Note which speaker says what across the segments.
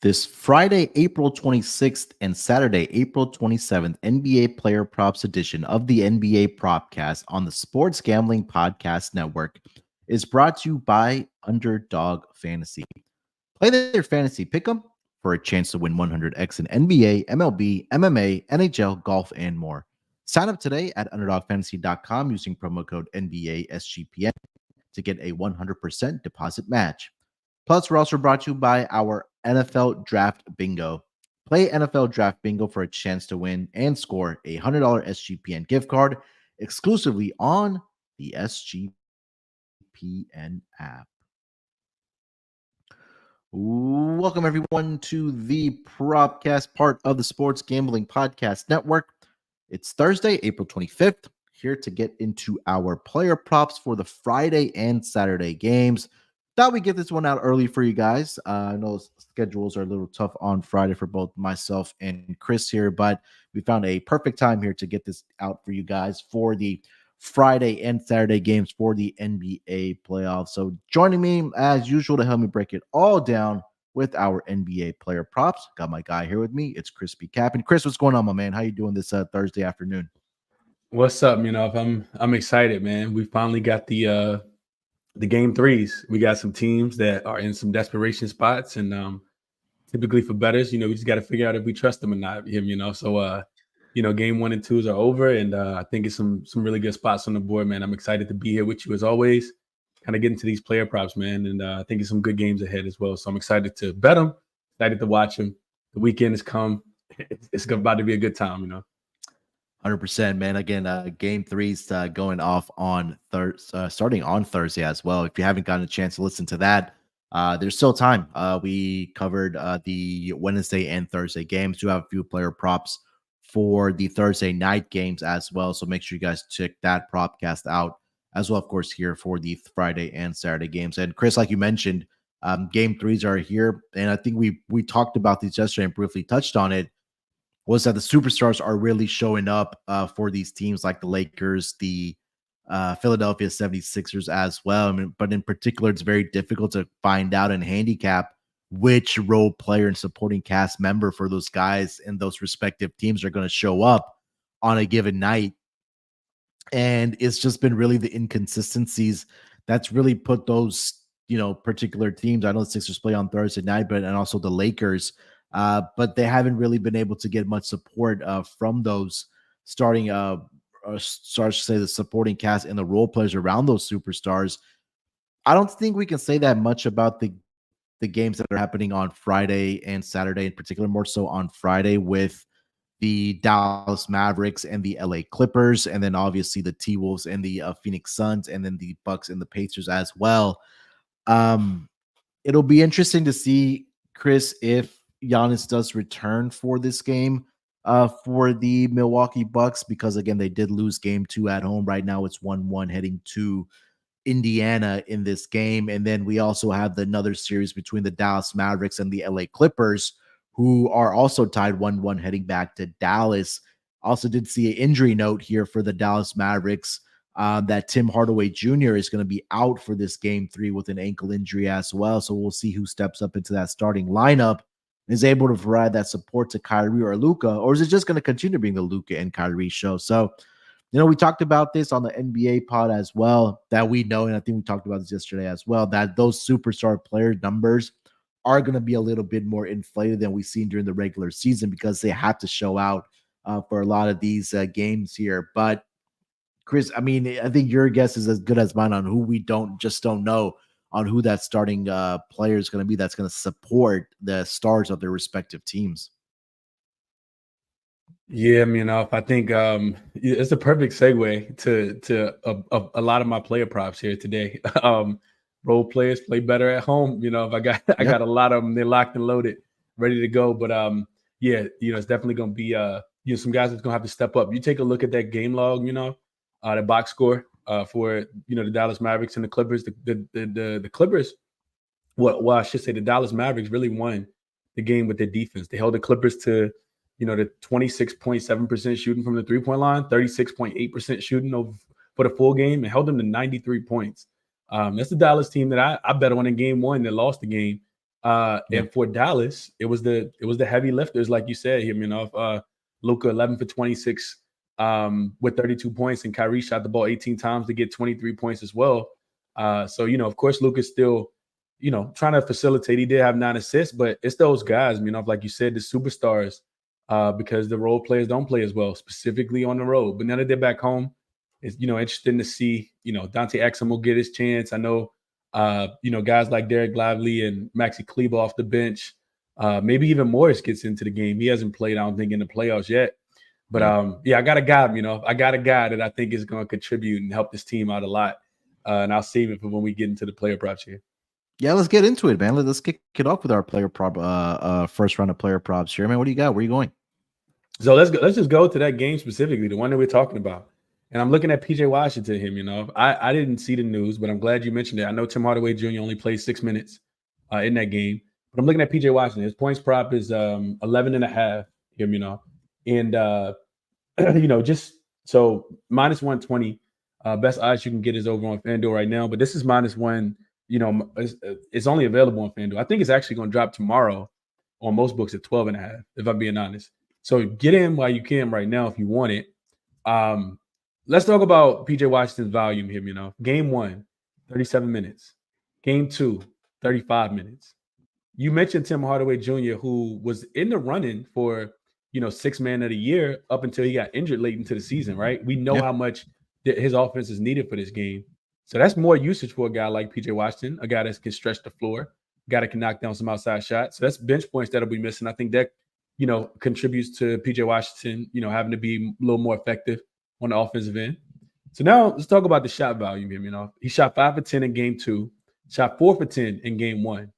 Speaker 1: This Friday, April 26th and Saturday, April 27th, NBA Player Props edition of the NBA Propcast on the Sports Gambling Podcast Network is brought to you by Underdog Fantasy. Play their fantasy pick'em for a chance to win 100x in NBA, MLB, MMA, NHL, golf, and more. Sign up today at UnderdogFantasy.com using promo code NBA SGPN to get a 100% deposit match. Plus, we're also brought to you by our NFL Draft Bingo. Play NFL Draft Bingo for a chance to win and score a $100 SGPN gift card exclusively on the SGPN app. Welcome, everyone, to the Propcast, part of the Sports Gambling Podcast Network. It's Thursday, April 25th, here to get into our player props for the Friday and Saturday games. Thought we'd get this one out early for you guys. I know schedules are a little tough on Friday for both myself and Chris here, but we found a perfect time here to get this out for you guys for the Friday and Saturday games for the NBA playoffs. So joining me as usual to help me break it all down with our NBA player props, got my guy here with me. It's ChrisBeCappin. Chris, what's going on, my man? How you doing this Thursday afternoon?
Speaker 2: What's up? I'm excited, man. We finally got the game threes. We got some teams that are in some desperation spots, and typically for bettors, we just got to figure out if we trust them or not. So game 1 and 2s are over, and I think it's some really good spots on the board, man. I'm excited to be here with you as always, kind of get into these player props, man, and I think it's some good games ahead as well. So I'm excited to bet them, excited to watch them. The weekend has come. It's about to be a good time,
Speaker 1: 100%, man. Again, game threes going off on starting on Thursday as well. If you haven't gotten a chance to listen to that, there's still time. We covered the Wednesday and Thursday games. Do have a few player props for the Thursday night games as well. So make sure you guys check that propcast out as well, of course, here for the Friday and Saturday games. And Chris, like you mentioned, game threes are here. And I think we talked about these yesterday and briefly touched on it, was that the superstars are really showing up for these teams like the Lakers, the Philadelphia 76ers as well. But in particular, it's very difficult to find out and handicap which role player and supporting cast member for those guys and those respective teams are going to show up on a given night. And it's just been really the inconsistencies that's really put those, particular teams. I know the Sixers play on Thursday night, and also the Lakers, but they haven't really been able to get much support from those starting stars, say the supporting cast and the role players around those superstars. I don't think we can say that much about the games that are happening on Friday and Saturday, in particular, more so on Friday with the Dallas Mavericks and the LA Clippers, and then obviously the T-Wolves and the Phoenix Suns, and then the Bucks and the Pacers as well. It'll be interesting to see, Chris, if Giannis does return for this game for the Milwaukee Bucks, because again, they did lose game 2 at home. Right now it's 1-1 heading to Indiana in this game. And then we also have another series between the Dallas Mavericks and the LA Clippers, who are also tied 1-1 heading back to Dallas. Also did see an injury note here for the Dallas Mavericks that Tim Hardaway Jr. is going to be out for this game 3 with an ankle injury as well. So we'll see who steps up into that starting lineup and is able to provide that support to Kyrie or Luka, or is it just going to continue being the Luka and Kyrie show? So, we talked about this on the NBA pod as well, that we know, and I think we talked about this yesterday as well, that those superstar player numbers are going to be a little bit more inflated than we've seen during the regular season because they have to show out for a lot of these games here. But Chris, I think your guess is as good as mine on who we don't know on who that starting player is going to be that's going to support the stars of their respective teams.
Speaker 2: Yeah, I think it's a perfect segue to a lot of my player props here today. Role players play better at home. If I got a lot of them, they're locked and loaded, ready to go. But it's definitely going to be some guys that's going to have to step up. You take a look at that game log, the box score for the Dallas Mavericks and the Clippers. The Clippers, well, I should say the Dallas Mavericks really won the game with their defense. They held the Clippers to the 26.7% shooting from the three-point line, 36.8% shooting for the full game, and held them to 93 points. That's the Dallas team that I bet on in game 1 that lost the game. And for Dallas, it was the heavy lifters, like you said. Luka 11 for 26 with 32 points, and Kyrie shot the ball 18 times to get 23 points as well. So of course, Luka's still trying to facilitate. He did have 9 assists, but it's those guys, like you said, the superstars, because the role players don't play as well, specifically on the road. But now that they're back home, it's interesting to see. Dante Exum will get his chance. I know. Guys like Derek Lively and Maxi Kleber off the bench. Maybe even Morris gets into the game. He hasn't played, I don't think, in the playoffs yet. But I got a guy, I got a guy that I think is going to contribute and help this team out a lot. And I'll save it for when we get into the player props here.
Speaker 1: Yeah, let's get into it, man. Let's kick it off with our player prop, first round of player props here, man. What do you got? Where are you going?
Speaker 2: So let's just go to that game specifically, the one that we're talking about. And I'm looking at PJ Washington here, I didn't see the news, but I'm glad you mentioned it. I know Tim Hardaway Jr. only played 6 minutes in that game, but I'm looking at PJ Washington. His points prop is 11.5 here, and just so minus 120. Best odds you can get is over on FanDuel right now, but this is minus one. It's only available on FanDuel. I think it's actually going to drop tomorrow on most books at 12.5, if I'm being honest. So get in while you can right now if you want it. Let's talk about PJ Washington's volume here, Game 1, 37 minutes. Game 2, 35 minutes. You mentioned Tim Hardaway Jr., who was in the running for, 6th man of the year up until he got injured late into the season, right? We know how much his offense is needed for this game. So that's more usage for a guy like PJ Washington, a guy that can stretch the floor, a guy that can knock down some outside shots. So that's bench points that'll be missing. I think that, contributes to PJ Washington, having to be a little more effective on the offensive end. So now let's talk about the shot volume here. He shot 5 for 10 in game 2, shot 4 for 10 in game 1.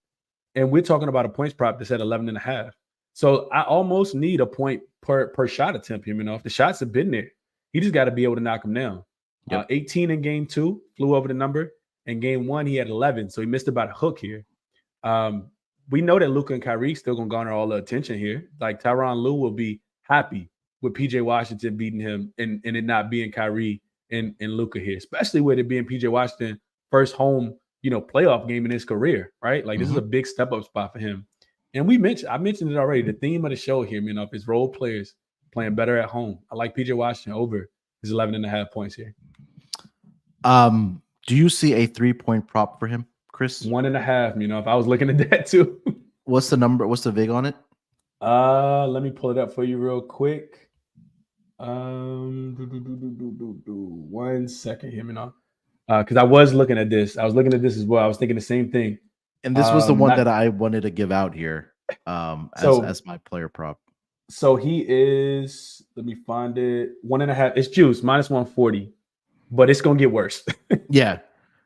Speaker 2: And we're talking about a points prop that's at 11.5. So I almost need a point per shot attempt here, If the shots have been there, he just got to be able to knock them down. 18 in game 2, flew over the number. In game 1, he had 11. So he missed about a hook here. We know that Luka and Kyrie still going to garner all the attention here. Like Tyronn Lue will be happy with PJ Washington beating him and it not being Kyrie and Luka here, especially with it being PJ Washington first home, playoff game in his career, right? Like this is a big step up spot for him. And I mentioned it already. The theme of the show here, is role players playing better at home. I like PJ Washington over his 11.5 points here.
Speaker 1: Do you see a 3-point prop for him, Chris?
Speaker 2: 1.5, if I was looking at that too.
Speaker 1: What's the number? What's the vig on it?
Speaker 2: Let me pull it up for you real quick. 1 second here, because I was looking at this. I was looking at this as well. I was thinking the same thing.
Speaker 1: And this was the one that I wanted to give out here as my player prop.
Speaker 2: So he is, let me find it, 1.5. It's juice, minus 140, but it's going to get worse.
Speaker 1: Yeah.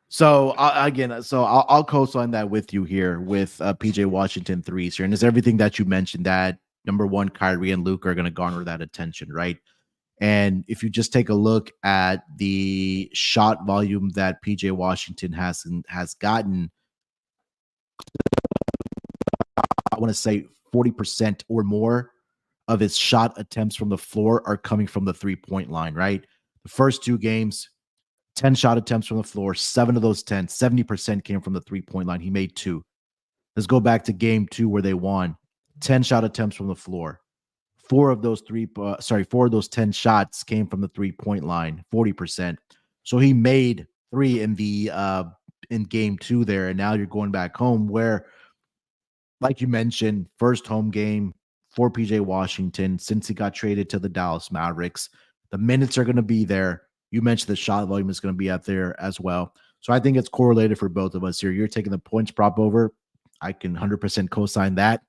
Speaker 1: So I'll co-sign that with you here with PJ Washington threes here. And it's everything that you mentioned that number one, Kyrie and Luke are going to garner that attention, right? And if you just take a look at the shot volume that PJ Washington has gotten, I want to say 40% or more of his shot attempts from the floor are coming from the 3-point line, right? The first 2 games, 10 shot attempts from the floor, 7 of those 10, 70% came from the 3-point line. He made 2. Let's go back to game 2 where they won. 10 shot attempts from the floor. 4 of those 10 shots came from the 3-point line, 40%. So he made 3 in game 2 there, and now you're going back home where, like you mentioned, first home game for PJ Washington since he got traded to the Dallas Mavericks. The minutes are going to be there. You mentioned the shot volume is going to be out there as well. So I think it's correlated for both of us here. You're taking the points prop over. I can 100% co-sign that.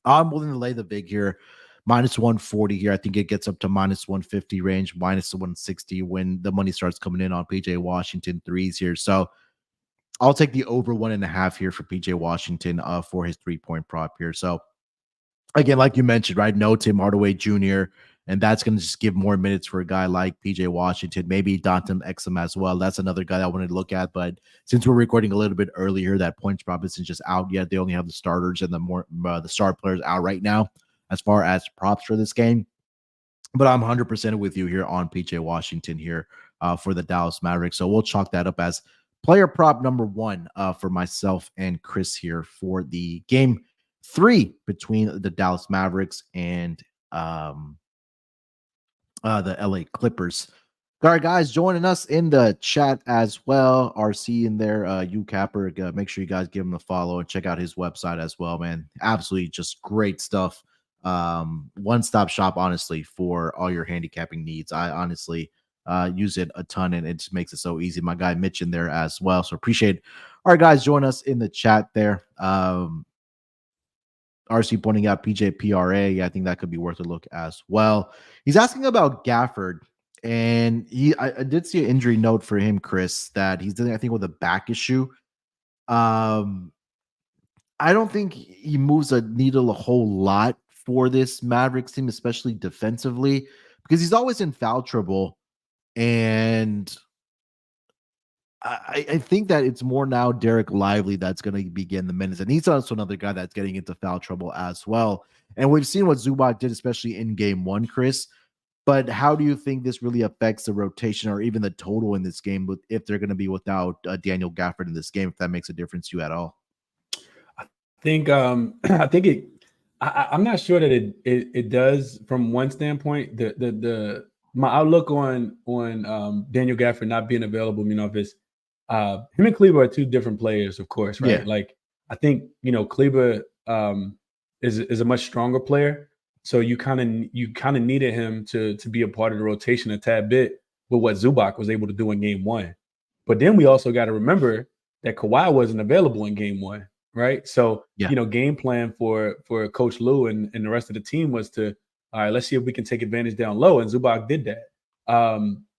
Speaker 1: I'm willing to lay the vig here. Minus 140 here. I think it gets up to minus 150 range, minus 160 when the money starts coming in on PJ Washington threes here. So I'll take the over 1.5 here for PJ Washington for his 3-point prop here. So again, like you mentioned, right? No Tim Hardaway Jr., and that's going to just give more minutes for a guy like PJ Washington, maybe Dante Exum as well. That's another guy I wanted to look at. But since we're recording a little bit earlier, that points prop isn't just out yet. They only have the starters and the star players out right now as far as props for this game. But I'm 100% with you here on PJ Washington here for the Dallas Mavericks. So we'll chalk that up as player prop number one for myself and Chris here for the game 3 between the Dallas Mavericks and the LA Clippers. All right, guys, joining us in the chat as well. RC in there, you Capper. Make sure you guys give him a follow and check out his website as well, man. Absolutely just great stuff. One-stop shop, honestly, for all your handicapping needs. I honestly use it a ton, and it just makes it so easy. My guy Mitch in there as well. So appreciate it. All right, guys, join us in the chat there. RC pointing out PJPRA. Yeah, I think that could be worth a look as well. He's asking about Gafford. And I did see an injury note for him, Chris, that he's dealing, I think, with a back issue. I don't think he moves a needle a whole lot for this Mavericks team, especially defensively, because he's always in foul trouble. And I think that it's more now Derek Lively that's going to begin the minutes. And he's also another guy that's getting into foul trouble as well. And we've seen what Zubac did, especially in game 1, Chris. But how do you think this really affects the rotation or even the total in this game if they're going to be without Daniel Gafford in this game, if that makes a difference to you at all?
Speaker 2: I think I'm not sure that it does from one standpoint. My outlook on Daniel Gafford not being available, is him and Kleber are two different players, of course, right?
Speaker 1: Yeah.
Speaker 2: Like I think Kleber is a much stronger player. So you kind of needed him to be a part of the rotation a tad bit with what Zubac was able to do in game 1. But then we also got to remember that Kawhi wasn't available in game 1, right? So, game plan for Coach Lou and the rest of the team was to, all right, let's see if we can take advantage down low. And Zubac did that.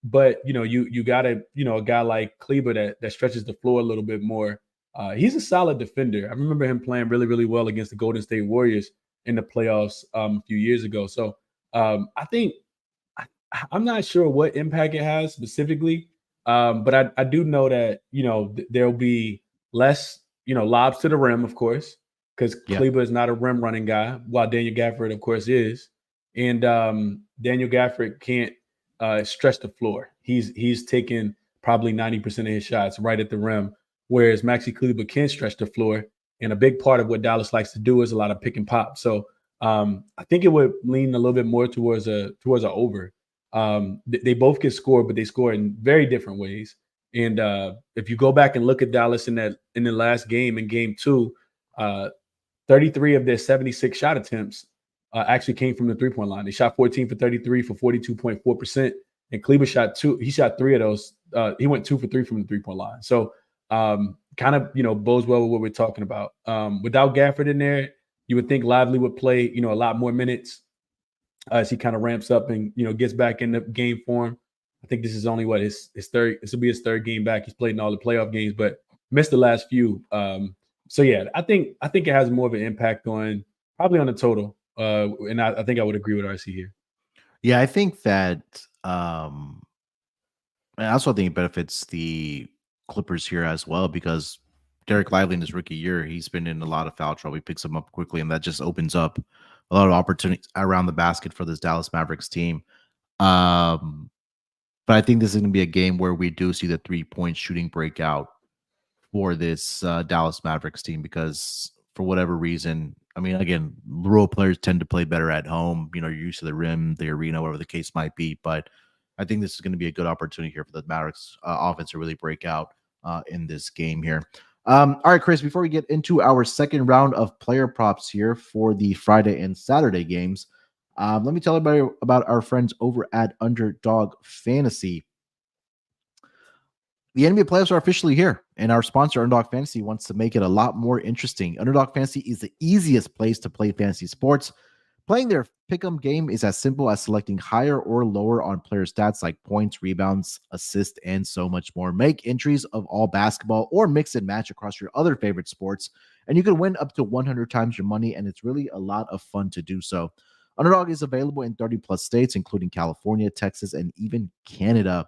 Speaker 2: But, you got a guy like Kleber that stretches the floor a little bit more. He's a solid defender. I remember him playing really, really well against the Golden State Warriors in the playoffs a few years ago. So I think I'm not sure what impact it has specifically, but I do know that, there'll be less, lobs to the rim, of course, because Kleber is not a rim running guy, while Daniel Gafford, of course, is. And Daniel Gafford can't stretch the floor. He's taken probably 90% of his shots right at the rim, whereas Maxi Kleber can stretch the floor. And a big part of what Dallas likes to do is a lot of pick and pop. So I think it would lean a little bit more towards a over. They both get scored, but they score in very different ways. And if you go back and look at Dallas in the last game, in game 2, 33 of their 76 shot attempts actually came from the 3-point line. They shot 14 for 33 for 42.4%. And Kleber shot 2. He shot 3 of those. He went 2 for 3 from the 3-point line. So kind of, bodes well with what we're talking about. Without Gafford in there, you would think Lively would play, a lot more minutes as he kind of ramps up and, gets back in the game form. I think this is only his third. This will be his third game back. He's played in all the playoff games, but missed the last few. So yeah, I think it has more of an impact probably on the total. And I think I would agree with RC here.
Speaker 1: Yeah, I think that I also think it benefits the Clippers here as well, because Derek Lively in his rookie year, he's been in a lot of foul trouble. He picks them up quickly, and that just opens up a lot of opportunities around the basket for this Dallas Mavericks team. But I think this is going to be a game where we do see the 3-point shooting breakout for this Dallas Mavericks team, because for whatever reason, I mean, again, role players tend to play better at home. You're used to the rim, the arena, whatever the case might be. But I think this is going to be a good opportunity here for the Mavericks offense to really break out in this game here. All right, Chris, before we get into our second round of player props here for the Friday and Saturday games, let me tell everybody about our friends over at Underdog Fantasy. The NBA playoffs are officially here, and our sponsor, Underdog Fantasy, wants to make it a lot more interesting. Underdog Fantasy is the easiest place to play fantasy sports. Playing their pick'em game is as simple as selecting higher or lower on player stats like points, rebounds, assists, and so much more. Make entries of all basketball or mix and match across your other favorite sports, and you can win up to 100 times your money, and it's really a lot of fun to do so. Underdog is available in 30-plus states, including California, Texas, and even Canada.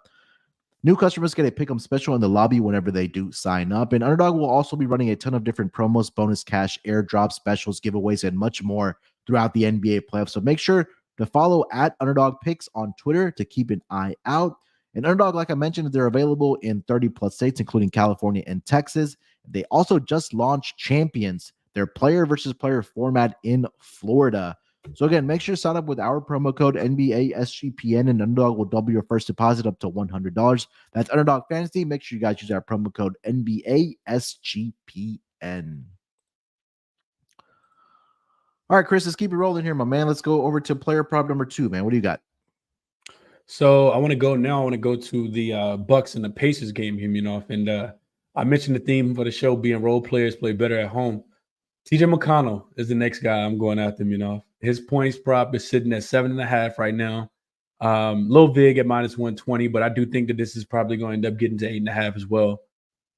Speaker 1: New customers get a pick'em special in the lobby whenever they do sign up. And Underdog will also be running a ton of different promos, bonus cash, airdrop specials, giveaways, and much more throughout the NBA playoffs. So make sure to follow at Underdog Picks on Twitter to keep an eye out. And Underdog, like I mentioned, they're available in 30 plus states, including California and Texas. They also just launched Champions, their player versus player format in Florida. So again, make sure to sign up with our promo code NBA SGPN, and Underdog will double your first deposit up to $100. That's Underdog Fantasy. Make sure you guys use our promo code NBA SGPN. All right, Chris, let's keep it rolling here, my man. Let's go over to player prop number 2, man. What do you got?
Speaker 2: So I want to go to the Bucks and the Pacers game here, Munaf. And I mentioned the theme for the show being role players play better at home. TJ McConnell is the next guy I'm going after, Munaf. His points prop is sitting at 7.5 right now. Low vig at -120, but I do think that this is probably going to end up getting to 8.5 as well.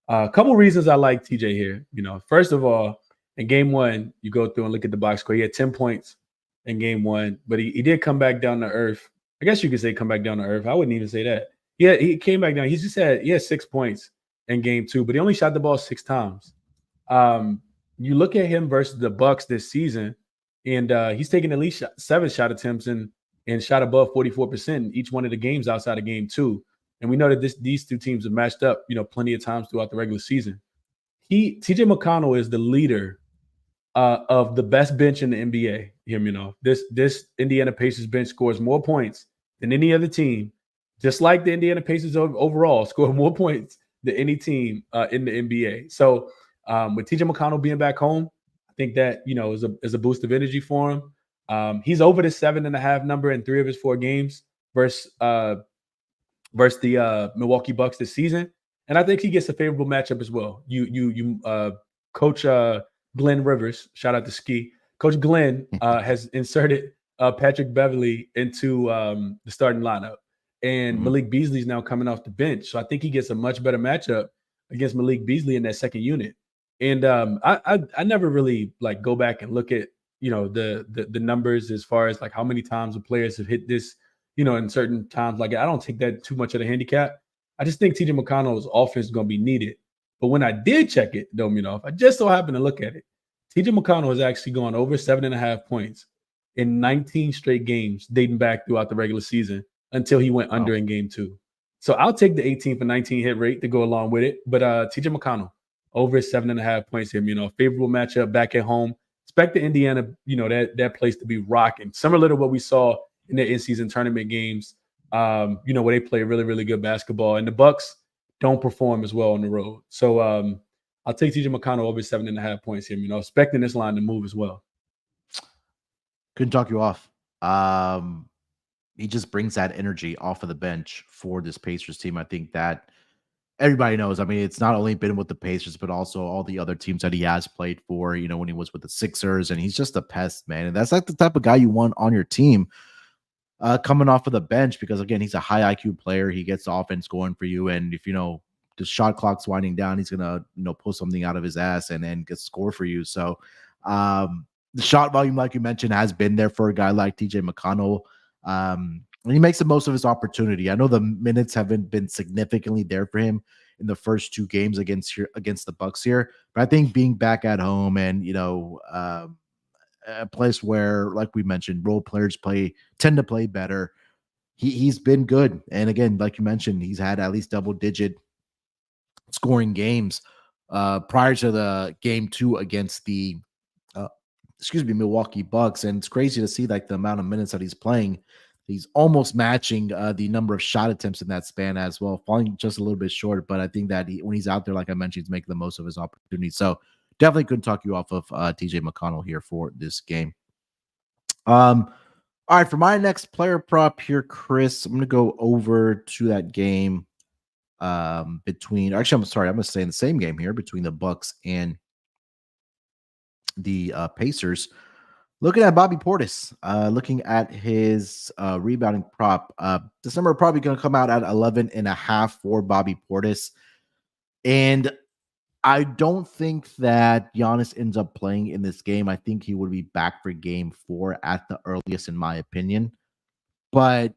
Speaker 2: A couple reasons I like TJ here. First of all, in game one, you go through and look at the box score. He had 10 points in game one, but he did come back down to earth. I guess you could say come back down to earth. I wouldn't even say that. Yeah, he came back down. He had 6 points in game two, but he only shot the ball 6 times. You look at him versus the Bucks this season, and he's taken at least 7 shot attempts and shot above 44% in each one of the games outside of game two. And we know that these two teams have matched up, plenty of times throughout the regular season. TJ McConnell is the leader of the best bench in the NBA. Hear me now. This Indiana Pacers bench scores more points than any other team, just like the Indiana Pacers overall score more points than any team in the NBA. So with TJ McConnell being back home, I think that is a boost of energy for him. He's over the 7.5 number in 3 of his 4 games versus the Milwaukee Bucks this season, and I think he gets a favorable matchup as well. Coach Glenn Rivers, shout out to Ski. Coach Glenn has inserted Patrick Beverley into the starting lineup, and Malik Beasley is now coming off the bench. So I think he gets a much better matchup against Malik Beasley in that second unit. And I never really go back and look at the numbers as far as how many times the players have hit this in certain times. I don't take that too much of a handicap. I just think TJ McConnell's offense is going to be needed. But when I did check it, though, I just so happened to look at it. TJ McConnell has actually gone over 7.5 points in 19 straight games dating back throughout the regular season until he went under in game 2. So I'll take the 18 for 19 hit rate to go along with it. But TJ McConnell over 7.5 points here, favorable matchup back at home. Expect the Indiana, that place to be rocking, similar to what we saw in the in-season tournament games, where they play really, really good basketball. And the Bucks don't perform as well on the road. So I'll take TJ McConnell over 7.5 points here, expecting this line to move as well.
Speaker 1: Couldn't talk you off. He just brings that energy off of the bench for this Pacers team. I think that everybody knows. I mean, it's not only been with the Pacers, but also all the other teams that he has played for, when he was with the Sixers, and he's just a pest, man. And that's the type of guy you want on your team coming off of the bench, because again, he's a high IQ player. He gets the offense going for you. And if, the shot clock's winding down, he's going to, pull something out of his ass and then get score for you. So the shot volume, like you mentioned, has been there for a guy like TJ McConnell. And he makes the most of his opportunity. I know the minutes haven't been significantly there for him in the first 2 games against the Bucks here, but I think being back at home and a place where, like we mentioned, role players tend to play better. He's been good, and again, like you mentioned, he's had at least double-digit scoring games prior to the game 2 against the Milwaukee Bucks, and it's crazy to see the amount of minutes that he's playing. He's almost matching the number of shot attempts in that span as well, falling just a little bit short. But I think that when he's out there, like I mentioned, he's making the most of his opportunities. So definitely couldn't talk you off of TJ McConnell here for this game. All right, for my next player prop here, Chris, I'm going to go over to that game I'm going to stay in the same game here between the Bucks and the Pacers. Looking at Bobby Portis, looking at his rebounding prop, this number probably going to come out at 11.5 for Bobby Portis. And I don't think that Giannis ends up playing in this game. I think he would be back for game 4 at the earliest, in my opinion. But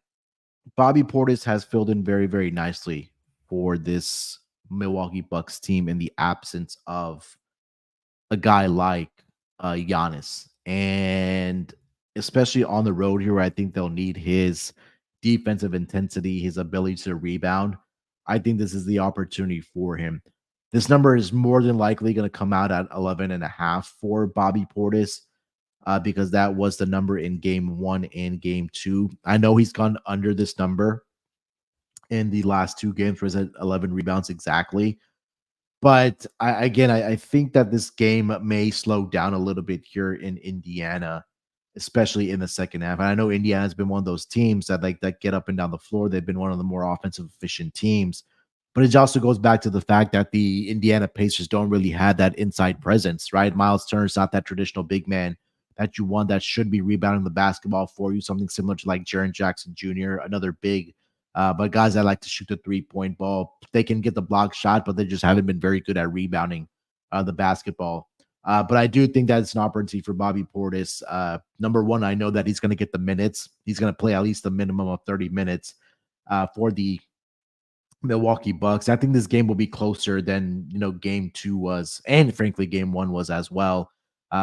Speaker 1: Bobby Portis has filled in very, very nicely for this Milwaukee Bucks team in the absence of a guy like Giannis. And especially on the road here, where I think they'll need his defensive intensity, his ability to rebound, I think this is the opportunity for him. This number is more than likely going to come out at 11.5 for Bobby Portis, because that was the number in game 1 and game 2. I know he's gone under this number in the last 2 games, where he's at 11 rebounds exactly. But I think that this game may slow down a little bit here in Indiana, especially in the second half. And I know Indiana's been one of those teams that get up and down the floor. They've been one of the more offensive efficient teams. But it also goes back to the fact that the Indiana Pacers don't really have that inside presence, right? Miles Turner's not that traditional big man that you want that should be rebounding the basketball for you, something similar to like Jaren Jackson Jr., another big. But guys that like to shoot the 3-point ball, they can get the block shot, but they just haven't been very good at rebounding the basketball. But I do think that it's an opportunity for Bobby Portis. Number one, I know that he's going to get the minutes. He's going to play at least a minimum of 30 minutes for the Milwaukee Bucks. I think this game will be closer than game 2 was, and frankly, game 1 was as well.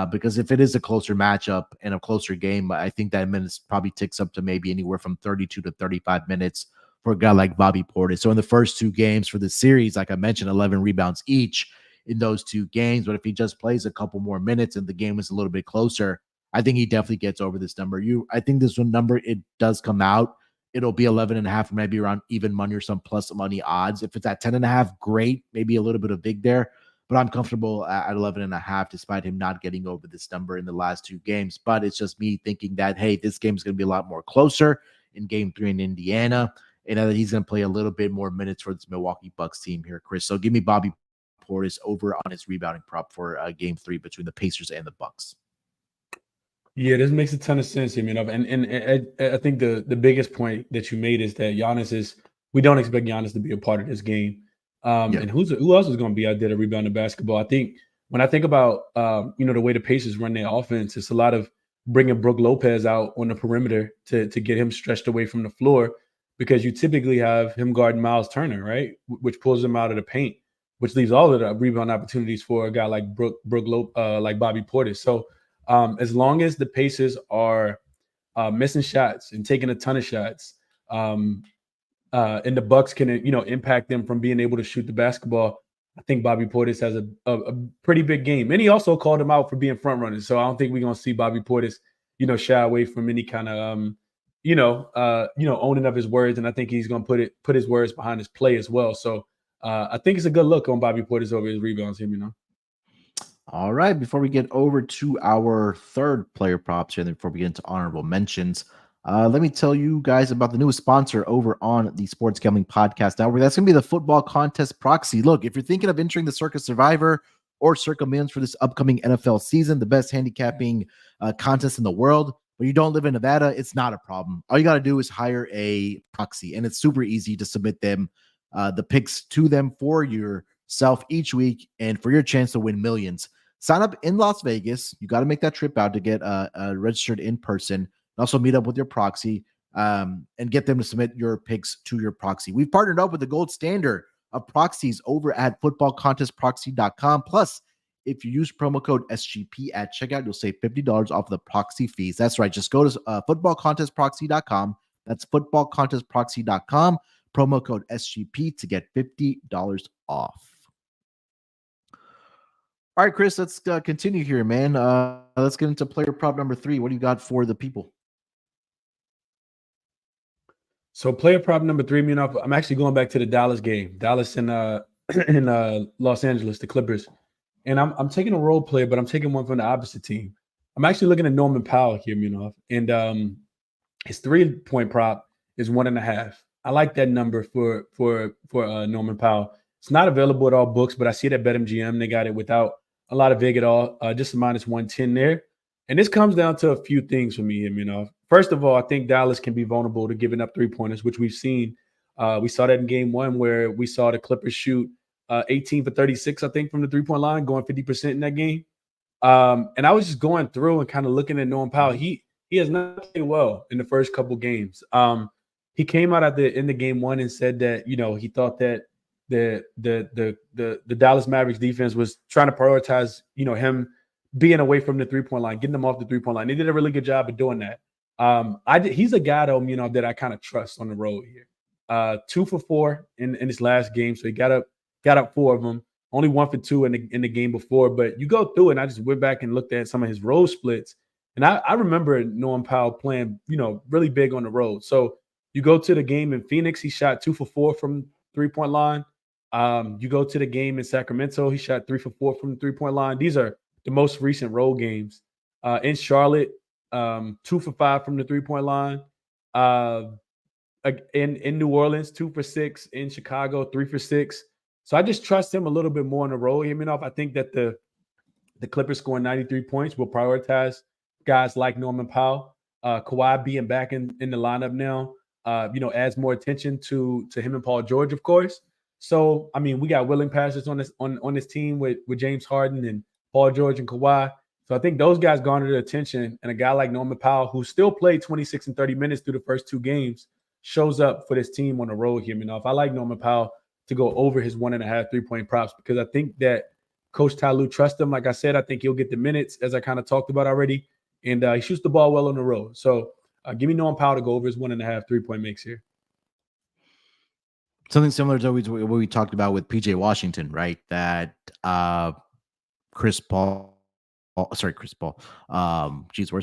Speaker 1: Because if it is a closer matchup and a closer game, I think that minutes probably ticks up to maybe anywhere from 32 to 35 minutes for a guy like Bobby Portis. So in the first 2 games for the series, like I mentioned, 11 rebounds each in those 2 games. But if he just plays a couple more minutes and the game is a little bit closer, I think he definitely gets over this number. I think this one number, it does come out. It'll be 11.5, maybe around even money or some plus money odds. If it's at 10.5, great. Maybe a little bit of big there. But I'm comfortable at 11.5, despite him not getting over this number in the last 2 games. But it's just me thinking that, hey, this game is going to be a lot more closer in game 3 in Indiana, and that he's going to play a little bit more minutes for this Milwaukee Bucks team here, Chris. So give me Bobby Portis over on his rebounding prop for game 3 between the Pacers and the Bucks.
Speaker 2: Yeah, this makes a ton of sense, and I think the biggest point that you made is that we don't expect Giannis to be a part of this game. And who else is going to be out there to rebound the basketball? I think when I think about the way the Pacers run their offense, it's a lot of bringing Brook Lopez out on the perimeter to get him stretched away from the floor, because you typically have him guarding Miles Turner, right, which pulls him out of the paint, which leaves all of the rebound opportunities for a guy like like Bobby Portis. So as long as the Pacers are missing shots and taking a ton of shots, and the Bucks can impact them from being able to shoot the basketball, I think Bobby Portis has a pretty big game. And he also called him out for being front running. So I don't think we're gonna see Bobby Portis shy away from any kind of owning of his words. And I think he's gonna put his words behind his play as well. So I think it's a good look on Bobby Portis over his rebounds here.
Speaker 1: All right, before we get over to our third player props here, and before we get into honorable mentions, let me tell you guys about the newest sponsor over on the Sports Gambling Podcast Network. That's going to be the Football Contest Proxy. Look, if you're thinking of entering the Circa Survivor or Circa Millions for this upcoming NFL season, the best handicapping contest in the world, but you don't live in Nevada, it's not a problem. All you got to do is hire a proxy, and it's super easy to submit them, the picks to them for yourself each week and for your chance to win millions. Sign up in Las Vegas. You got to make that trip out to get registered in person. Also meet up with your proxy and get them to submit your picks to your proxy. We've partnered up with the gold standard of proxies over at footballcontestproxy.com. Plus, if you use promo code SGP at checkout, you'll save $50 off the proxy fees. That's right. Just go to footballcontestproxy.com. That's footballcontestproxy.com. Promo code SGP to get $50 off. All right, Chris, let's continue here, man. Let's get into player prop number 3. What do you got for the people?
Speaker 2: So player prop number 3, I'm actually going back to the Dallas game. Dallas in Los Angeles, the Clippers. And I'm taking a role player, but I'm taking one from the opposite team. I'm actually looking at Norman Powell here, and his 3-point prop is 1.5. I like that number for Norman Powell. It's not available at all books, but I see it at BetMGM. They got it without a lot of vig at all, just a minus 110 there. And this comes down to a few things for me, First of all, I think Dallas can be vulnerable to giving up 3-pointers, which we've seen. We saw that in game 1 where we saw the Clippers shoot 18 for 36, I think, from the 3-point line, going 50% in that game. And I was just going through and kind of looking at Norman Powell. He has not played well in the first couple games. He came out at the end of game 1 and said that, he thought that the Dallas Mavericks defense was trying to prioritize, him being away from the 3-point line, getting them off the 3-point line. They did a really good job of doing that. He's a guy though, that I kind of trust on the road here. 2 for 4 in his last game, so he got up 4 of them. Only 1 for 2 in the game before, but you go through it, and I just went back and looked at some of his road splits, and I remember Norman Powell playing, really big on the road. So you go to the game in Phoenix, he shot 2 for 4 from 3-point line. You go to the game in Sacramento, he shot 3 for 4 from the 3-point line. These are the most recent road games. In Charlotte, 2 for 5 from the 3-point line. In New Orleans, 2 for 6. In Chicago, 3 for 6. So I just trust him a little bit more on the road. I think that the Clippers scoring 93 points will prioritize guys like Norman Powell. Kawhi being back in the lineup now, adds more attention to him and Paul George, of course. So, we got willing passers on this team with James Harden and Paul George and Kawhi. So I think those guys garnered attention, and a guy like Norman Powell, who still played 26 and 30 minutes through the first 2 games, shows up for this team on the road here. If I like Norman Powell to go over his 1.5 3-point props, because I think that Coach Ty Lue trusts him. Like I said, I think he'll get the minutes, as I kind of talked about already, and he shoots the ball well on the road. So give me Norman Powell to go over his 1.5 3-point makes here.
Speaker 1: Something similar to what we talked about with PJ Washington, right? That Chris Paul. Where's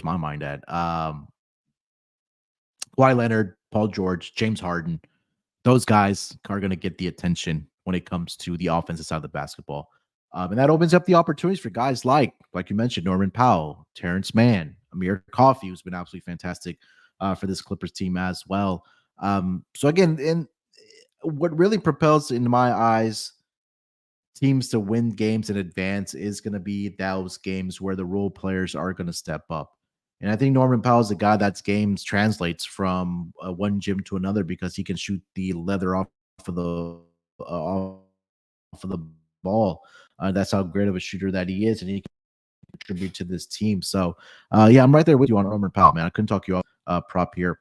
Speaker 1: my mind at? Kawhi Leonard, Paul George, James Harden. Those guys are going to get the attention when it comes to the offensive side of the basketball. And that opens up the opportunities for guys like you mentioned, Norman Powell, Terrence Mann, Amir Coffey, who's been absolutely fantastic for this Clippers team as well. So again, what really propels, in my eyes, teams to win games in advance is going to be those games where the role players are going to step up. And I think Norman Powell is a guy that's games translates from one gym to another, because he can shoot the leather off of the ball. That's how great of a shooter that he is, and he can contribute to this team. So, I'm right there with you on Norman Powell, man. I couldn't talk you off prop here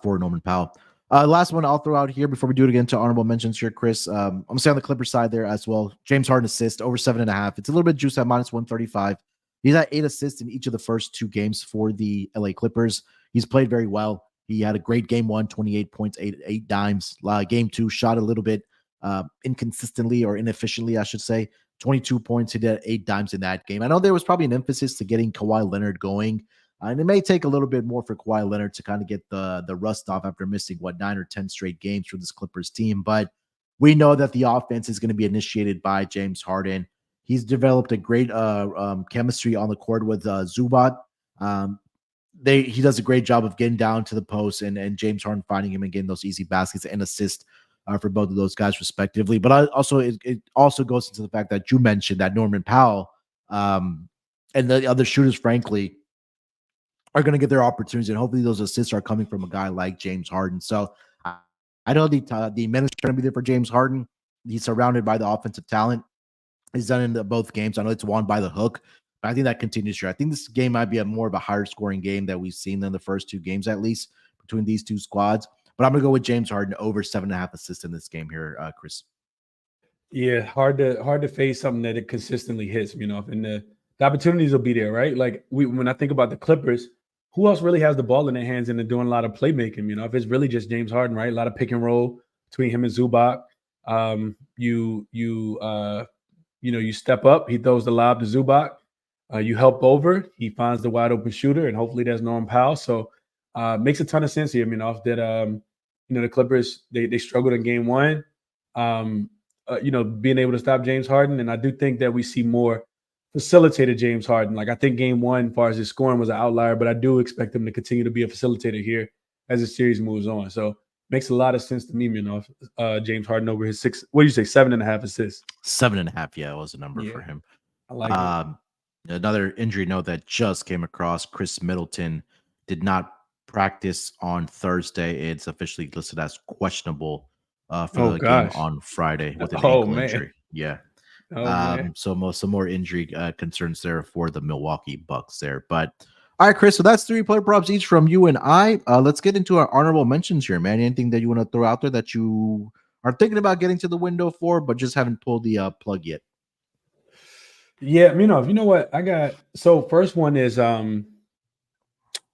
Speaker 1: for Norman Powell. Last one I'll throw out here before we do it again to honorable mentions here, Chris. I'm going to say on the Clippers side there as well. James Harden assist over 7.5. It's a little bit juice at -135. He's at 8 assists in each of the first 2 games for the LA Clippers. He's played very well. He had a great game 1, 28 points, 8 dimes. Game 2, shot a little bit inconsistently or inefficiently, I should say. 22 points. He did 8 dimes in that game. I know there was probably an emphasis to getting Kawhi Leonard going. And it may take a little bit more for Kawhi Leonard to kind of get the rust off after missing 9 or 10 straight games for this Clippers team. But we know that the offense is going to be initiated by James Harden. He's developed a great chemistry on the court with Zubac. He does a great job of getting down to the post and James Harden finding him and getting those easy baskets and assists for both of those guys respectively. But it also goes into the fact that you mentioned that Norman Powell and the other shooters, frankly, are going to get their opportunities, and hopefully those assists are coming from a guy like James Harden. So I know the minutes are going to be there for James Harden. He's surrounded by the offensive talent. He's done in both games. I know it's won by the hook, but I think that continues here. I think this game might be more of a higher scoring game that we've seen than the first 2 games, at least between these 2 squads. But I'm going to go with James Harden over 7.5 assists in this game here, Chris.
Speaker 2: Yeah, hard to face something that it consistently hits, and the opportunities will be there, right? Like when I think about the Clippers, who else really has the ball in their hands and they're doing a lot of playmaking? If it's really just James Harden, right? A lot of pick and roll between him and Zubac. You step up, he throws the lob to Zubac. You help over, he finds the wide open shooter, and hopefully there's Norman Powell. So makes a ton of sense here. That the Clippers they struggled in game 1. Being able to stop James Harden, and I do think that we see more facilitated James Harden. Like I think game 1, as far as his scoring, was an outlier, but I do expect him to continue to be a facilitator here as the series moves on. So makes a lot of sense to me, James Harden over his 6. What do you say? 7.5 assists.
Speaker 1: 7.5. Yeah, was a number for him.
Speaker 2: I like it.
Speaker 1: Another injury note that just came across: Chris Middleton did not practice on Thursday. It's officially listed as questionable for the game on Friday with an ankle injury. Yeah. Some more injury concerns there for the Milwaukee Bucks there. But all right, Chris, so that's 3 player props each from you and I. Let's get into our honorable mentions here, man. Anything that you want to throw out there that you are thinking about getting to the window for, but just haven't pulled the plug yet?
Speaker 2: Yeah, you know what I got. So first one is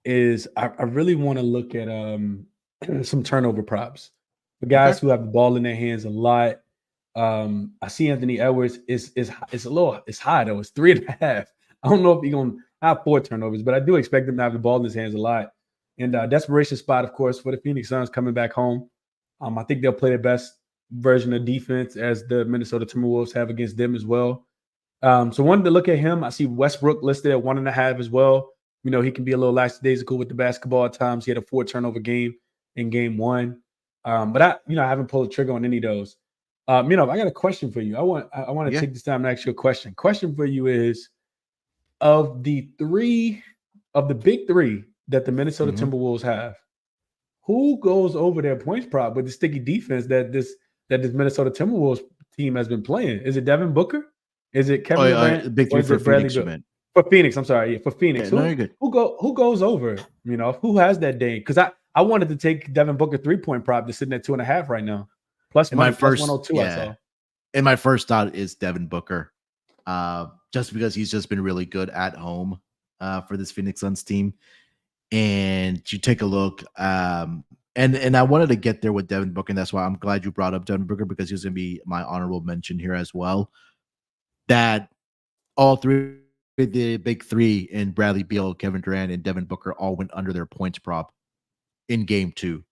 Speaker 2: is I really want to look at some turnover props for
Speaker 1: Okay.
Speaker 2: guys who have the ball in their hands a lot. I see Anthony Edwards is it's high though. It's 3.5. I don't know if he's gonna have 4 turnovers, but I do expect him to have the ball in his hands a lot. And desperation spot, of course, for the Phoenix Suns coming back home. I think they'll play their best version of defense as the Minnesota Timberwolves have against them as well. So wanted to look at him. I see Westbrook listed at 1.5 as well. You know, he can be a little lackadaisical with the basketball at times. He had a 4 turnover game in game 1. But I haven't pulled the trigger on any of those. I got a question for you. I want to
Speaker 1: Yeah.
Speaker 2: take this time to ask you a question. Question for you is, of the big 3 that the Minnesota
Speaker 1: Mhm.
Speaker 2: Timberwolves have, who goes over their points prop with the sticky defense that this Minnesota Timberwolves team has been playing? Is it Devin Booker? Is it
Speaker 1: Oh,
Speaker 2: Kevin Durant?
Speaker 1: big
Speaker 2: Or
Speaker 1: 3
Speaker 2: is
Speaker 1: for
Speaker 2: it Bradley
Speaker 1: Phoenix, you
Speaker 2: Beal?
Speaker 1: meant.
Speaker 2: For Phoenix, I'm sorry. Yeah, for Phoenix.
Speaker 1: Yeah, no, you're good.
Speaker 2: Who goes over? Who has that day? Because I wanted to take Devin Booker 3-point prop that's sitting at 2.5 right now. Plus
Speaker 1: In my
Speaker 2: money, plus
Speaker 1: first
Speaker 2: 102 I saw.
Speaker 1: and my first thought is Devin Booker. Just because he's just been really good at home for this Phoenix Suns team. And you take a look, and I wanted to get there with Devin Booker, and that's why I'm glad you brought up Devin Booker, because he was going to be my honorable mention here as well. That all 3 the big 3 in Bradley Beal, Kevin Durant, and Devin Booker all went under their points prop in game 2.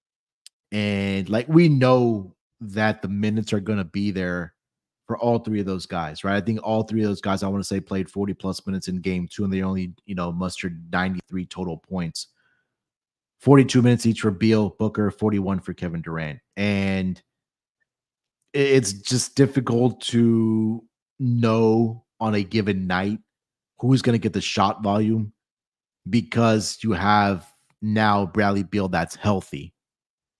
Speaker 1: And like, we know that the minutes are going to be there for all 3 of those guys, right? I think all 3 of those guys, I want to say, played 40 plus minutes in game 2, and they only, mustered 93 total points. 42 minutes each for Beal, Booker, 41 for Kevin Durant. And it's just difficult to know on a given night who's going to get the shot volume, because you have now Bradley Beal that's healthy,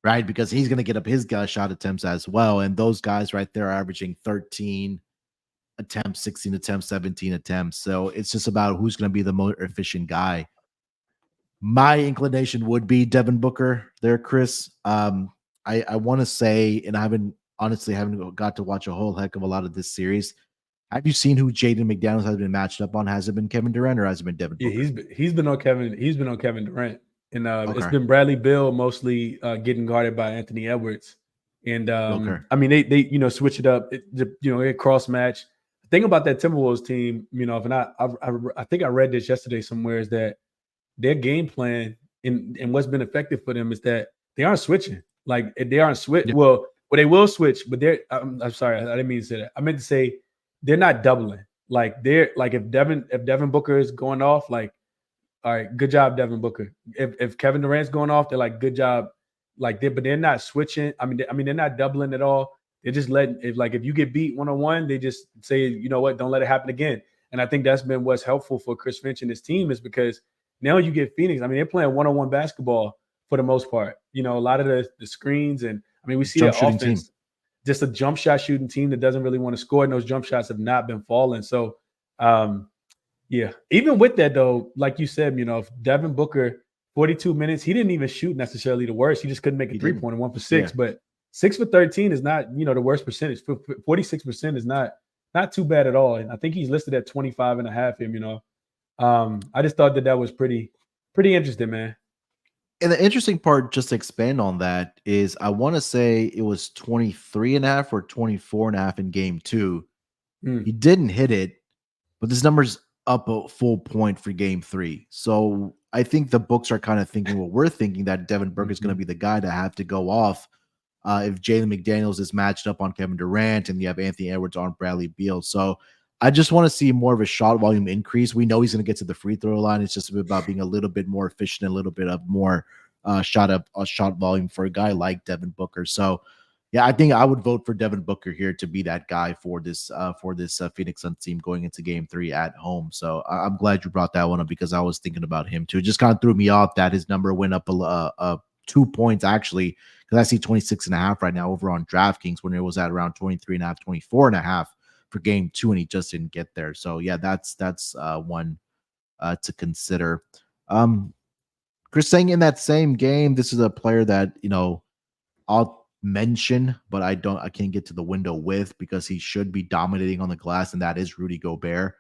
Speaker 1: right? Because he's going to get up his shot attempts as well. And those guys right there are averaging 13 attempts, 16 attempts, 17 attempts. So it's just about who's going to be the more efficient guy. My inclination would be Devin Booker there, Chris. I want to say, and I haven't got to watch a whole heck of a lot of this series. Have you seen who Jaden McDaniels has been matched up on? Has it been Kevin Durant, or has it been Devin
Speaker 2: Yeah,
Speaker 1: Booker?
Speaker 2: he's been on Kevin Durant, and it's
Speaker 1: Okay.
Speaker 2: been Bradley Beal mostly getting guarded by Anthony Edwards. And
Speaker 1: Okay.
Speaker 2: I mean, they switch it up, they cross match. The thing about that Timberwolves team, and I think I read this yesterday somewhere, is that their game plan and what's been effective for them is that they aren't switching. Like, they aren't switch.
Speaker 1: Yeah.
Speaker 2: Well, they will switch, but I'm sorry, I didn't mean to say that. I meant to say they're not doubling. Like, they're like, if Devin Booker is going off, like, all right, good job, Devin Booker. If Kevin Durant's going off, they're like, good job. Like, they're not switching. I mean, they're not doubling at all. They're just letting, if you get beat 1-on-1, they just say, you know what, don't let it happen again. And I think that's been what's helpful for Chris Finch and his team, is because now you get Phoenix. I mean, they're playing 1-on-1 basketball for the most part. A lot of the screens, and I mean, we see
Speaker 1: Jump
Speaker 2: their
Speaker 1: shooting team.
Speaker 2: offense, just a jump shot shooting team that doesn't really want to score, and those jump shots have not been falling. So, yeah. Even with that, though, like you said, if Devin Booker, 42 minutes, he didn't even shoot necessarily the worst. He just couldn't make a
Speaker 1: He didn't.
Speaker 2: three-pointer, 1 for 6.
Speaker 1: Yeah.
Speaker 2: But 6 for 13 is not, the worst percentage. 46% is not too bad at all. And I think he's listed at 25.5. I just thought that was pretty interesting, man.
Speaker 1: And the interesting part, just to expand on that, is I want to say it was 23.5 or 24.5 in game 2. He didn't hit it, but this number's up a full point for game 3. So I think the books are kind of thinking what we're thinking, that Devin Booker is going to be the guy to have to go off if Jalen McDaniels is matched up on Kevin Durant and you have Anthony Edwards on Bradley Beal. So I just want to see more of a shot volume increase. We know he's going to get to the free throw line. It's just about being a little bit more efficient, a little bit of more shot volume for a guy like Devin Booker. So yeah, I think I would vote for Devin Booker here to be that guy for this Phoenix Suns team going into game 3 at home. So I'm glad you brought that one up, because I was thinking about him too. It just kind of threw me off that his number went up 2 points, actually, because I see 26.5 right now over on DraftKings, when it was at around 23.5, 24.5 for game 2, and he just didn't get there. So yeah, that's one to consider. Chris, saying in that same game, this is a player that I'll mention, but I can't get to the window with, because he should be dominating on the glass, and that is Rudy Gobert.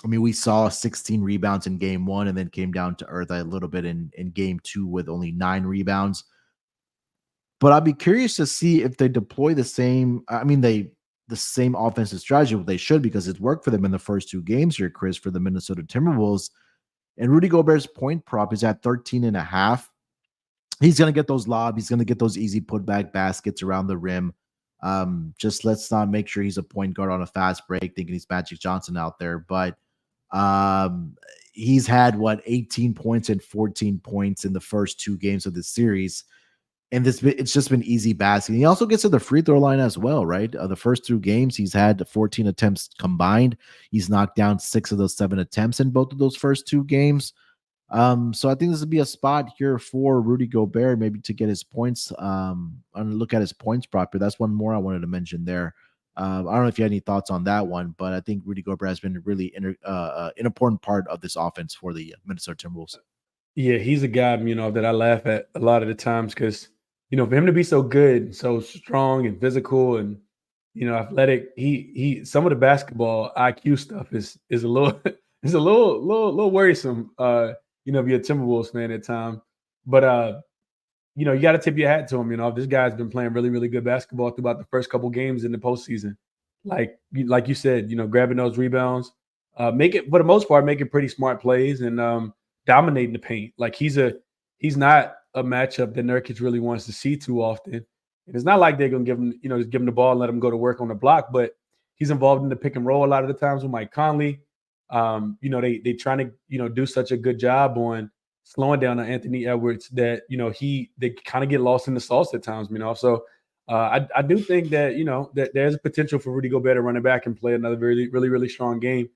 Speaker 1: I mean, we saw 16 rebounds in game 1 and then came down to earth a little bit in game 2 with only 9 rebounds. But I'd be curious to see if they deploy the same. I mean, the same offensive strategy. They should, because it's worked for them in the first 2 games here, Chris, for the Minnesota Timberwolves. And Rudy Gobert's point prop is at 13.5. He's going to get those lobs. He's going to get those easy putback baskets around the rim. Just let's not make sure he's a point guard on a fast break, thinking he's Magic Johnson out there. But he's had 18 points and 14 points in the first 2 games of this series. And it's just been easy basket. He also gets to the free throw line as well, right? The first 2 games, he's had 14 attempts combined. He's knocked down 6 of those 7 attempts in both of those first 2 games. So I think this would be a spot here for Rudy Gobert, maybe to get his points. I'm gonna look at his points proper. That's one more I wanted to mention there. I don't know if you had any thoughts on that one, but I think Rudy Gobert has been really an important part of this offense for the Minnesota Timberwolves.
Speaker 2: Yeah, he's a guy, that I laugh at a lot of the times because, for him to be so good, so strong and physical and, athletic, he some of the basketball IQ stuff is a little it's a little worrisome. If you're a Timberwolves fan at time, but you got to tip your hat to him. This guy's been playing really, really good basketball throughout the first couple games in the postseason. Like you said, grabbing those rebounds, make it for the most part, making pretty smart plays and dominating the paint. Like he's not a matchup that Nurkic really wants to see too often. And it's not like they're gonna give him, just give him the ball and let him go to work on the block, but he's involved in the pick and roll a lot of the times with Mike Conley. They trying to, do such a good job on slowing down on Anthony Edwards that, they kind of get lost in the sauce at times, So I do think that, that there's a potential for Rudy Gobert to run it back and play another really, really, really strong game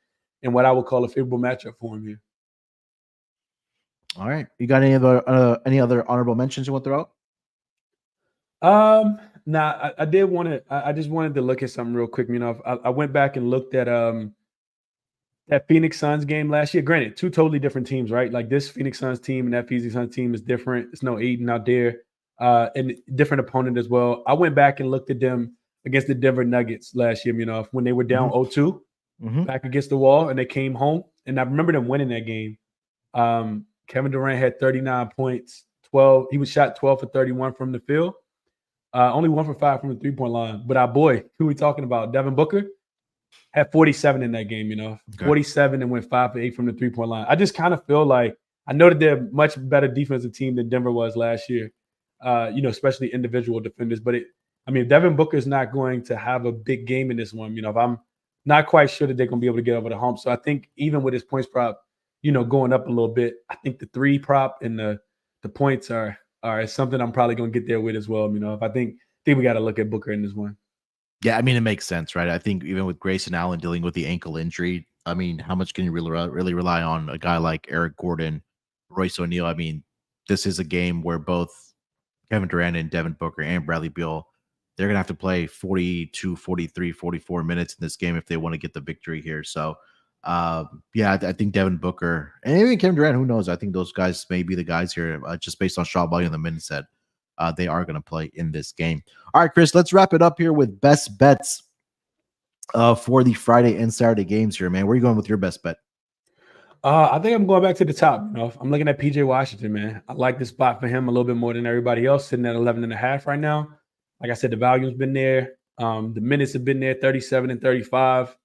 Speaker 2: in what I would call a favorable matchup for him here.
Speaker 1: All right. You got any other honorable mentions you want to throw
Speaker 2: out? Nah, I did want to. I just wanted to look at something real quick. I went back and looked at that Phoenix Suns game last year. Granted, 2 totally different teams, right? Like this Phoenix Suns team and that Phoenix Suns team is different. It's no Aiden out there, and different opponent as well. I went back and looked at them against the Denver Nuggets last year. When they were down 0-2, back against the wall, and they came home. And I remember them winning that game. Kevin Durant had 39 points, 12. He was shot 12 for 31 from the field. Only 1 for 5 from the 3-point line. But our boy, who we talking about, Devin Booker, had 47 in that game, Okay. 47 and went 5 for 8 from the 3-point line. I just kind of feel like I know that they're a much better defensive team than Denver was last year, especially individual defenders. But Devin Booker is not going to have a big game in this one. I'm not quite sure that they're going to be able to get over the hump. So I think even with his points prop, going up a little bit, I think the 3 prop and the points are something I'm probably going to get there with as well. I think we got to look at Booker in this one.
Speaker 1: Yeah, it makes sense, right? I think even with Grayson Allen dealing with the ankle injury, how much can you really rely on a guy like Eric Gordon, Royce O'Neal? This is a game where both Kevin Durant and Devin Booker and Bradley Beal, they're going to have to play 42, 43, 44 minutes in this game if they want to get the victory here. So, I think Devin Booker and even Kevin Durant, who knows? I think those guys may be the guys here just based on shot volume and the minutes that they are going to play in this game. All right, Chris, let's wrap it up here with best bets for the Friday and Saturday games here, man. Where are you going with your best bet?
Speaker 2: I think I'm going back to the top. I'm looking at PJ Washington, man. I like this spot for him a little bit more than everybody else, sitting at 11.5 right now. Like I said, the volume's been there. The minutes have been there, 37 and 35.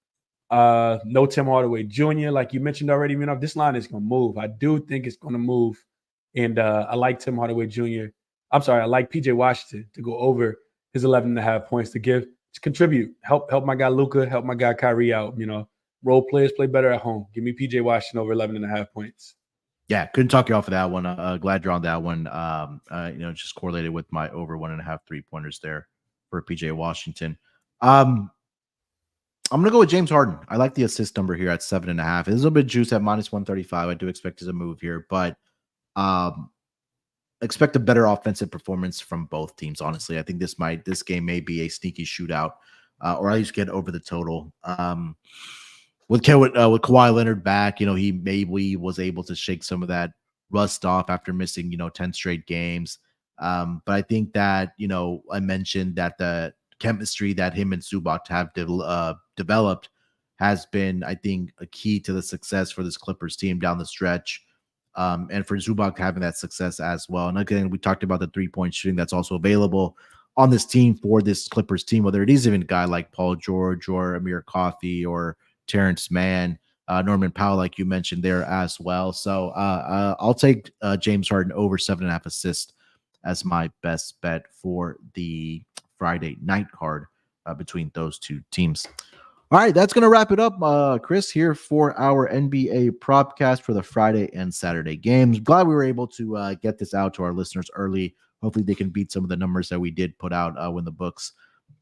Speaker 2: No Tim Hardaway Jr. Like you mentioned already, this line is going to move. I do think it's going to move. And I like Tim Hardaway Jr. I like PJ Washington to go over his 11.5 points to contribute, help my guy Luka, help my guy Kyrie out. Role players play better at home. Give me PJ Washington over 11.5 points.
Speaker 1: Yeah, couldn't talk you off of that one. Glad you're on that one. Just correlated with my over 1.5 3-pointers there for PJ Washington. I'm gonna go with James Harden. I like the assist number here at 7.5. There's a little bit of juice at -135. I do expect it to move here, but expect a better offensive performance from both teams. Honestly, I think this game may be a sneaky shootout, or at least get over the total. With Kawhi Leonard back, he maybe was able to shake some of that rust off after missing 10 straight games. But I think that I mentioned that the chemistry that him and Zubac have developed has been, I think, a key to the success for this Clippers team down the stretch. And for Zubac having that success as well. And again, we talked about the 3-point shooting that's also available on this team for this Clippers team, whether it is even a guy like Paul George or Amir Coffey or Terrence Mann, Norman Powell, like you mentioned there as well. So I'll take James Harden over 7.5 assists as my best bet for the Friday night card between those two teams. All right, that's going to wrap it up, Chris, here for our NBA Propcast for the Friday and Saturday games. Glad we were able to get this out to our listeners early. Hopefully they can beat some of the numbers that we did put out when the books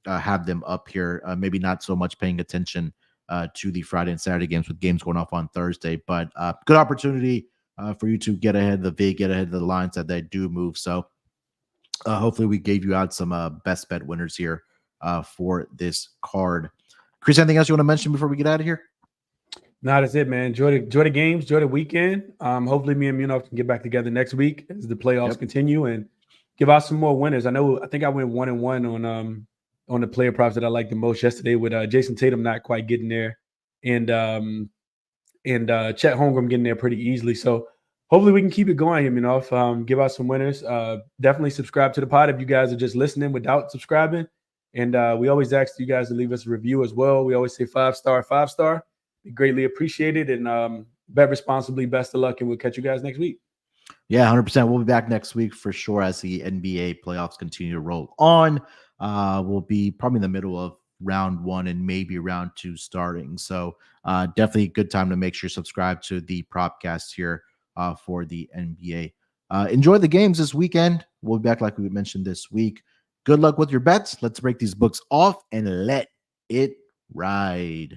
Speaker 1: have them up here. Maybe not so much paying attention to the Friday and Saturday games with games going off on Thursday, but good opportunity for you to get ahead of the VIG, get ahead of the lines that they do move. So hopefully we gave you out some best bet winners here for this card. Chris, anything else you want to mention before we get out of here?
Speaker 2: No, that's it, man. Enjoy the games, enjoy the weekend. Hopefully me and Munaf can get back together next week as the playoffs continue and give out some more winners. I think I went 1-1 on the player props that I liked the most yesterday with Jason Tatum not quite getting there and Chet Holmgren getting there pretty easily. So hopefully we can keep it going here, Munaf. Give out some winners. Definitely subscribe to the pod if you guys are just listening without subscribing. And we always ask you guys to leave us a review as well. We always say 5-star, 5-star. We greatly appreciate it. And bet responsibly. Best of luck. And we'll catch you guys next week.
Speaker 1: Yeah, 100%. We'll be back next week for sure as the NBA playoffs continue to roll on. We'll be probably in the middle of round 1 and maybe round 2 starting. So definitely a good time to make sure you subscribe to the Propcast here for the NBA. Enjoy the games this weekend. We'll be back like we mentioned this week. Good luck with your bets. Let's break these books off and let it ride.